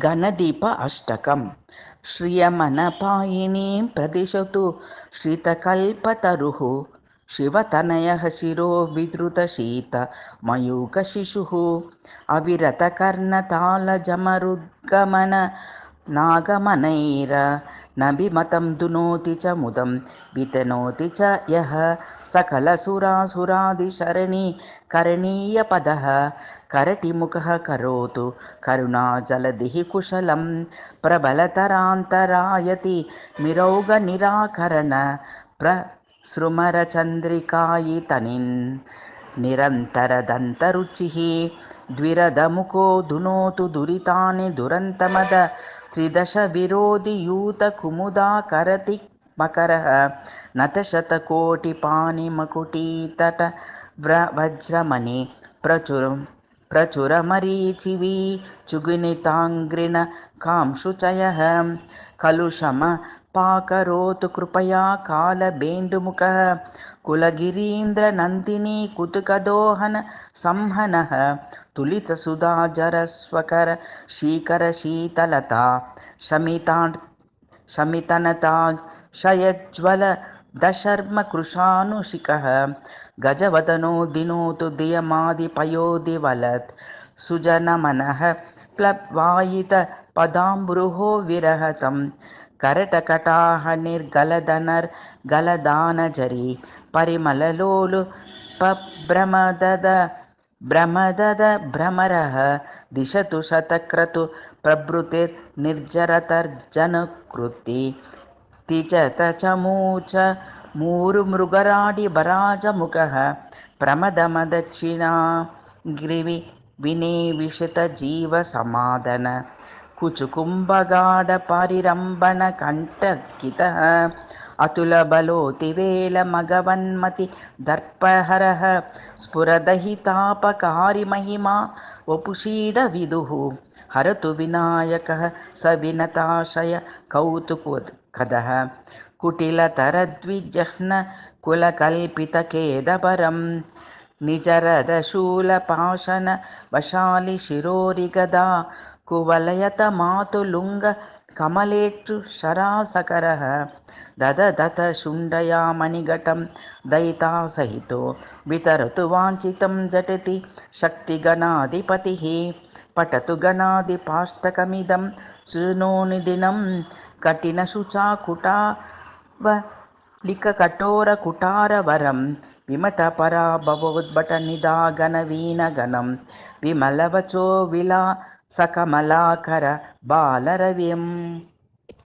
गणदीप अष्टकम् श्रियमनपायिनीं प्रदिशतु श्रितकल्पतरुः शिवतनयः शिरो विधृतशीतमयूखशिशुः अविरतकर्णतालजमरुद्गमन नागमनैर नभिमतं दुनोति च मुदं वितनोति च यः सकलसुरासुरादिशरणी करणीयपदः करटिमुखः करोतु करुणाजलधिः कुशलं प्रबलतरान्तरायति मिरौगनिराकरण प्रसृमरचन्द्रिकायितनिन् निरन्तरदन्तरुचिः द्विरदमुखो दुनोतु दुरितानि दुरन्तमद त्रिदशविरोधियूतकुमुदाकरति मकरः नतशतकोटिपाणिमकुटीतट वज्रमणि प्रचुरमरीचिवी चुगुनिताङ्घ्रिण कांशुचयः कलुषमपाकरोतु कृपया कालबेन्दुमुखः कुलगिरीन्द्रनन्दिनी कुतुकदोहन संहनः तुलितसुधाजरस्वकर शीकरशीतलता शमितनता शयज्वल दशर्मकृशानुशिखः गजवदनो दिनोतु दियमादिपयोदिवलत् सुजनमनः प्लवायितपदाम्बुरुहो विरहतं करटकटाहनिर्गलदनर्गलदानजरी परिमललोलुपभ्रमदद भ्रमरः दिशतु शतक्रतु प्रभृतिर्निर्जरतर्जनकृति तिजतचमूच मूरुमृगराडिभराजमुखः प्रमदमदक्षिणाग्रिवि विनेविशतजीवसमादन कुचुकुम्भगाढपरिरम्भणकण्टकितः अतुलबलोतिवेलमघवन्मति दर्पहरः स्फुरदहितापकारिमहिमा वपुषीडविदुः हरतु विनायकः स विनताशय कौतुकदः कुटिलतरद्विजह्न कुलकल्पितकेदपरं निजरदशूलपाशन वशालिशिरोरिगदा कुवलयतमातुलुङ्ग कमलेक्षुशरासकरः दददत शुण्डया मणिघटं दयितासहितो वितरतु वाञ्छितं झटिति शक्तिगणाधिपतिः पठतु गणाधिपाष्टकमिदं शृणोनिदिनं कठिनशुचाकुटावलिककठोरकुटारवरं विमतपराभवोद्भटनिदाघनवीनगणं विमलवचो विलासकमलाकर बालरविम्।